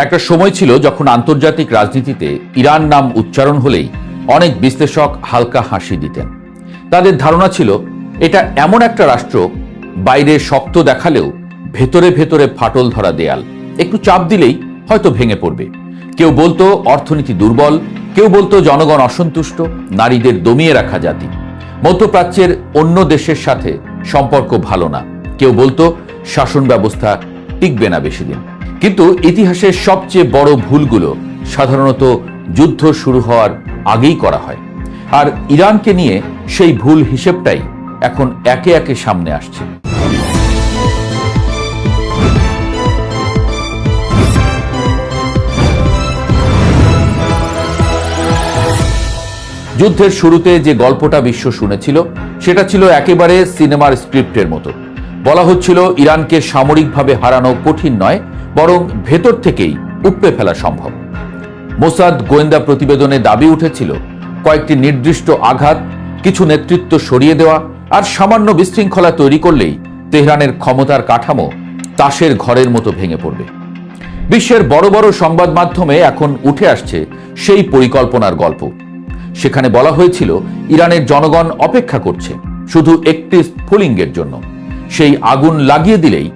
একটা সময় ছিল যখন আন্তর্জাতিক রাজনীতিতে ইরান নাম উচ্চারণ হলেই অনেক বিশ্লেষক হালকা হাসি দিতেন। তাদের ধারণা ছিল এটা এমন একটা রাষ্ট্র, বাইরে শক্ত দেখালেও ভেতরে ভেতরে ফাটল ধরা দেয়াল, একটু চাপ দিলেই হয়তো ভেঙে পড়বে। কেউ বলতো অর্থনীতি দুর্বল, কেউ বলতো জনগণ অসন্তুষ্ট, নারীদের দমিয়ে রাখা জাতি, মধ্যপ্রাচ্যের অন্য দেশের সাথে সম্পর্ক ভালো না, কেউ বলতো শাসন ব্যবস্থা টিকবে না বেশি দিন। কিন্তু ইতিহাসের সবচেয়ে বড় ভুলগুলো সাধারণত যুদ্ধ শুরু হওয়ার আগেই করা হয়, আর ইরানকে নিয়ে সেই ভুল হিসেবটাই এখন একে একে সামনে আসছে। যুদ্ধের শুরুতে যে গল্পটা বিশ্ব শুনেছিল সেটা ছিল একেবারে সিনেমার স্ক্রিপ্টের মতো। বলা হচ্ছিল ইরানকে সামরিকভাবে হারানো কঠিন নয়, বরং ভেতর থেকেই উপড়ে ফেলা সম্ভব। মোসাদ গোয়েন্দা প্রতিবেদনে দাবি উঠেছিল কয়েকটি নির্দিষ্ট আঘাত, কিছু নেতৃত্ব সরিয়ে দেওয়া আর সামান্য বিশৃঙ্খলা তৈরি করলেই তেহরানের ক্ষমতার কাঠামো তাসের ঘরের মতো ভেঙে পড়বে। বিশ্বের বড় বড় সংবাদ মাধ্যমে এখন উঠে আসছে সেই পরিকল্পনার গল্প। সেখানে বলা হয়েছিল ইরানের জনগণ অপেক্ষা করছে শুধু একটি স্ফুলিঙ্গের জন্য, সেই আগুন লাগিয়ে দিলেই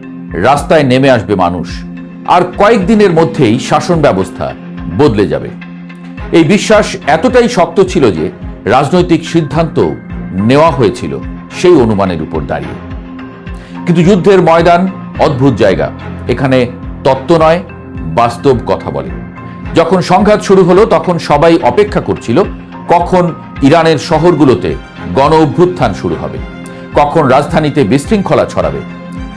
রাস্তায় নেমে আসবে মানুষ, আর কয়েকদিনের মধ্যেই শাসন ব্যবস্থা বদলে যাবে। এই বিশ্বাস এতটাই শক্ত ছিল যে রাজনৈতিক সিদ্ধান্ত নেওয়া হয়েছিল সেই অনুমানের উপর দাঁড়িয়ে। কিন্তু যুদ্ধের ময়দান অদ্ভুত জায়গা, এখানে তত্ত্ব নয়, বাস্তব কথা বলে। যখন সংঘাত শুরু হলো তখন সবাই অপেক্ষা করছিল কখন ইরানের শহরগুলোতে গণ অভ্যুত্থান শুরু হবে, কখন রাজধানীতে বিশৃঙ্খলা ছড়াবে,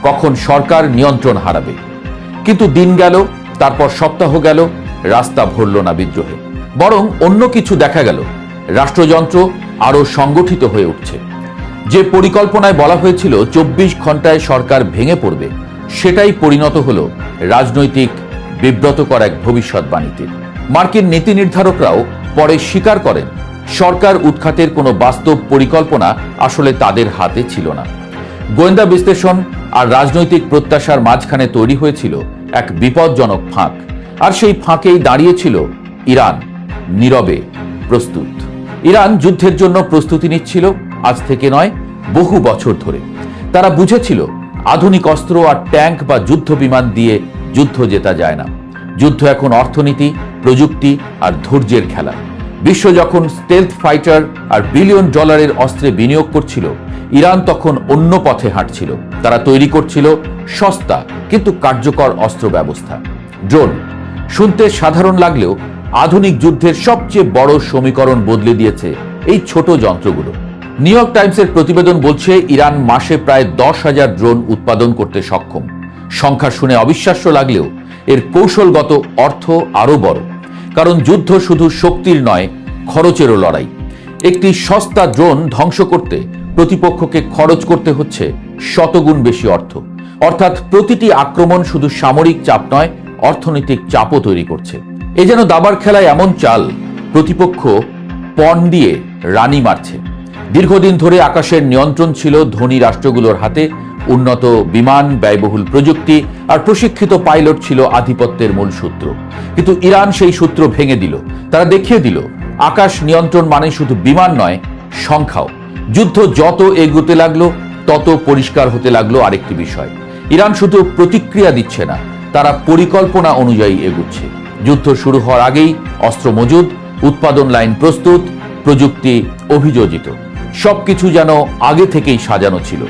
কখন সরকার নিয়ন্ত্রণ হারাবে। কিন্তু দিন গেল, তারপর সপ্তাহ গেল, রাস্তা ভরল না বিদ্রোহে, বরং অন্য কিছু দেখা গেল। রাষ্ট্রযন্ত্র আরো সংগঠিত হয়ে উঠছে। যে পরিকল্পনায় বলা হয়েছিল 24 ঘন্টায় সরকার ভেঙে পড়বে, সেটাই পরিণত হলো রাজনৈতিক বিব্রতকর এক ভবিষ্যৎবাণীতে। মার্কিন নীতি নির্ধারকরাও পরে স্বীকার করেন সরকার উৎখাতের কোনো বাস্তব পরিকল্পনা আসলে তাদের হাতে ছিল না। গোয়েন্দা বিশ্লেষণ আর রাজনৈতিক প্রত্যাশার মাঝখানে তৈরি হয়েছিল এক বিপজ্জনক ফাঁক, আর সেই ফাঁকেই দাঁড়িয়েছিল ইরান, নীরবে প্রস্তুত। ইরান যুদ্ধের জন্য প্রস্তুতি নিচ্ছিল আজ থেকে নয়, বহু বছর ধরে। তারা বুঝেছিল আধুনিক অস্ত্র আর ট্যাঙ্ক বা যুদ্ধ বিমান দিয়ে যুদ্ধ জেতা যায় না। যুদ্ধ এখন অর্থনীতি, প্রযুক্তি আর ধৈর্যের খেলা। বিশ্ব যখন স্টেলথ ফাইটার আর বিলিয়ন ডলারের অস্ত্রে বিনিয়োগ করছিল, ইরান তখন অন্য পথে হাঁটছিল। তারা তৈরি করছিল সস্তা কিন্তু কার্যকর অস্ত্র ব্যবস্থা। ড্রোন শুনতে সাধারণ লাগলেও আধুনিক যুদ্ধের সবচেয়ে বড় সমীকরণ বদলে দিয়েছে এই ছোট যন্ত্রগুলো। নিউ ইয়র্ক টাইমসের প্রতিবেদন বলছে ইরান মাসে প্রায় 10,000 ড্রোন উৎপাদন করতে সক্ষম। সংখ্যা শুনে অবিশ্বাস্য লাগলেও এর কৌশলগত অর্থ আরো বড়, কারণ যুদ্ধ শুধু শক্তির নয়, খরচেরও লড়াই। একটি সস্তা ড্রোন ধ্বংস করতে প্রতিপক্ষকে খরচ করতে হচ্ছে শতগুণ বেশি অর্থ। অর্থাৎ প্রতিটি আক্রমণ শুধু সামরিক চাপ নয়, অর্থনৈতিক চাপও তৈরি করছে। এ যেন দাবার খেলায় এমন চাল, প্রতিপক্ষ পণ দিয়ে রানী মারছে। দীর্ঘদিন ধরে আকাশের নিয়ন্ত্রণ ছিল ধনী রাষ্ট্রগুলোর হাতে। উন্নত বিমান, ব্যয়বহুল প্রযুক্তি আর প্রশিক্ষিত পাইলট ছিল আধিপত্যের মূল সূত্র। কিন্তু ইরান সেই সূত্র ভেঙে দিল। তারা দেখিয়ে দিল আকাশ নিয়ন্ত্রণ মানে শুধু বিমান নয়, সংখ্যাও। যুদ্ধ যত এগোতে লাগলো তত পরিষ্কার হতে লাগলো আরেকটি বিষয়, ইরান শুধু প্রতিক্রিয়া দিচ্ছে না, তারা পরিকল্পনা অনুযায়ী এগুচ্ছে। যুদ্ধ শুরু হওয়ার আগেই অস্ত্র মজুদ, উৎপাদন লাইন প্রস্তুত, প্রযুক্তি অভিযোজিত, সবকিছু যেন আগে থেকেই সাজানো ছিল।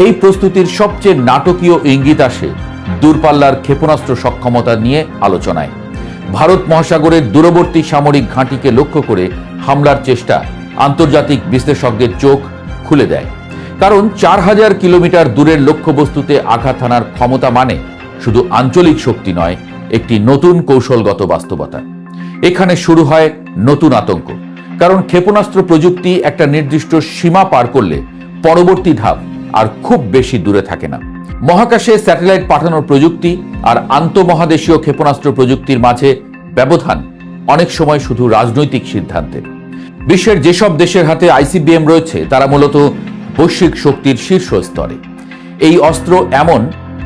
এই প্রস্তুতির সবচেয়ে নাটকীয় ইঙ্গিত আসে দূরপাল্লার ক্ষেপণাস্ত্র সক্ষমতা নিয়ে আলোচনায়। ভারত মহাসাগরের দূরবর্তী সামরিক ঘাঁটিকে লক্ষ্য করে হামলার চেষ্টা আন্তর্জাতিক বিশ্লেষকদের চোখ খুলে দেয়। কারণ 4000 কিলোমিটার দূরের লক্ষ্যবস্তুতে আঘাত হানার ক্ষমতা মানে শুধু আঞ্চলিক শক্তি নয়, একটি নতুন কৌশলগত বাস্তবতা। এখানে শুরু হয় নতুন আতঙ্ক, কারণ ক্ষেপণাস্ত্র প্রযুক্তি একটা নির্দিষ্ট সীমা পার করলে পরবর্তী ধাপ আর খুব বেশি দূরে থাকে না। মহাকাশে স্যাটেলাইট পাঠানোর প্রযুক্তি আর আন্তঃমহাদেশীয় ক্ষেপণাস্ত্র প্রযুক্তির মাঝে ব্যবধান অনেক সময় শুধু রাজনৈতিক সিদ্ধান্তের। বিশ্বের যেসব দেশের হাতে আইসিবিএম রয়েছে তারা মূলত বৈশ্বিক শক্তির শীর্ষ স্তরে। এই অস্ত্র এমন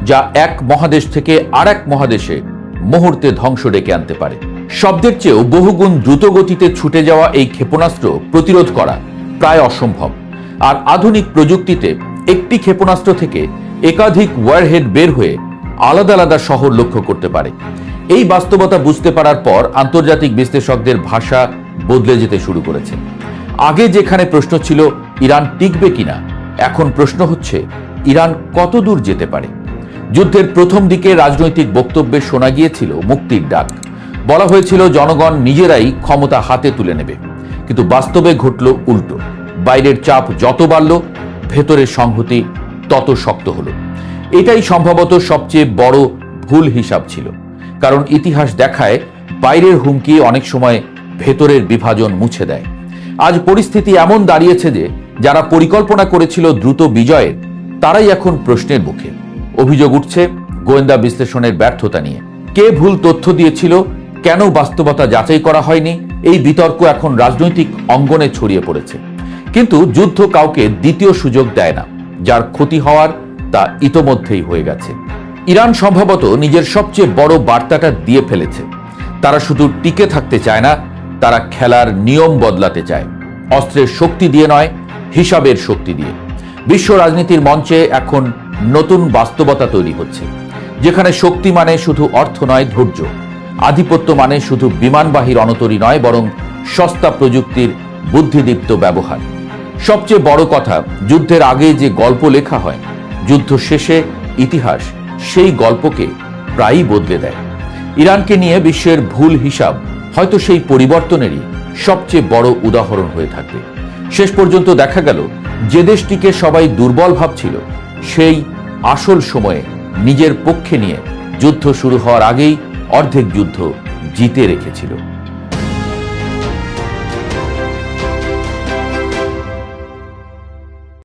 যা এক মহাদেশ থেকে আরেক মহাদেশে মুহূর্তে ধ্বংস ডেকে আনতে পারে। শব্দের চেয়েও বহুগুণ দ্রুত গতিতে ছুটে যাওয়া এই ক্ষেপণাস্ত্র প্রতিরোধ করা প্রায় অসম্ভব। আর আধুনিক প্রযুক্তিতে একটি ক্ষেপণাস্ত্র থেকে একাধিক ওয়ারহেড বের হয়ে আলাদা আলাদা শহর লক্ষ্য করতে পারে। এই বাস্তবতা বুঝতে পারার পর আন্তর্জাতিক বিশ্লেষকদের ভাষা বদলে যেতে শুরু করেছে। আগে যেখানে প্রশ্ন ছিল ইরান টিকবে কিনা, এখন প্রশ্ন হচ্ছে ইরান কত দূর যেতে পারে। যুদ্ধের প্রথম দিকে রাজনৈতিক বক্তব্যে শোনা গিয়েছিল মুক্তির ডাক। বলা হয়েছিল জনগণ নিজেরাই ক্ষমতা হাতে তুলে নেবে, কিন্তু বাস্তবে ঘটল উল্টো। বাইরের চাপ যত বাড়ল, ভেতরের সংহতি তত শক্ত হলো। এটাই সম্ভবত সবচেয়ে বড় ভুল হিসাব ছিল, কারণ ইতিহাস দেখায় বাইরের হুমকি অনেক সময় ভেতরের বিভাজন মুছে দেয়। আজ পরিস্থিতি এমন দাঁড়িয়েছে যে যারা পরিকল্পনা করেছিল দ্রুত বিজয়ের, তারাই এখন প্রশ্নের মুখে। অভিযোগ উঠছে গোয়েন্দা বিশ্লেষণের ব্যর্থতা নিয়ে। কে ভুল তথ্য দিয়েছিল, কেন বাস্তবতা যাচাই করা হয়নি, এই বিতর্ক এখন রাজনৈতিক অঙ্গনে ছড়িয়ে পড়েছে। কিন্তু যুদ্ধ কাউকে দ্বিতীয় সুযোগ দেয় না। যার ক্ষতি হওয়ার তা ইতোমধ্যেই হয়ে গেছে। ইরান সম্ভবত নিজের সবচেয়ে বড় বার্তাটা দিয়ে ফেলেছে। তারা শুধু টিকে থাকতে চায় না, তারা খেলার নিয়ম বদলাতে চায়। অস্ত্রের শক্তি দিয়ে নয়, হিসাবের শক্তি দিয়ে। বিশ্ব রাজনীতির মঞ্চে এখন নতুন বাস্তবতা তৈরি হচ্ছে, যেখানে শক্তি মানে শুধু অর্থ নয়, ধৈর্য। আধিপত্য মানে শুধু বিমানবাহী রণতরী নয়, বরং সস্তা প্রযুক্তির বুদ্ধিদীপ্ত ব্যবহার। সবচেয়ে বড় কথা, যুদ্ধের আগে যে গল্প লেখা হয়, যুদ্ধ শেষে ইতিহাস সেই গল্পকে প্রায়ই বদলে দেয়। ইরানকে নিয়ে বিশ্বের ভুল হিসাব হয়তো সেই পরিবর্তনেরই সবচেয়ে বড় উদাহরণ হয়ে থাকবে। শেষ পর্যন্ত দেখা গেল যে দেশটিকে সবাই দুর্বল ভাবছিল, সেই আসল সময়ে নিজের পক্ষে নিয়ে যুদ্ধ শুরু হওয়ার আগেই অর্ধেক যুদ্ধ জিতে রেখেছিল।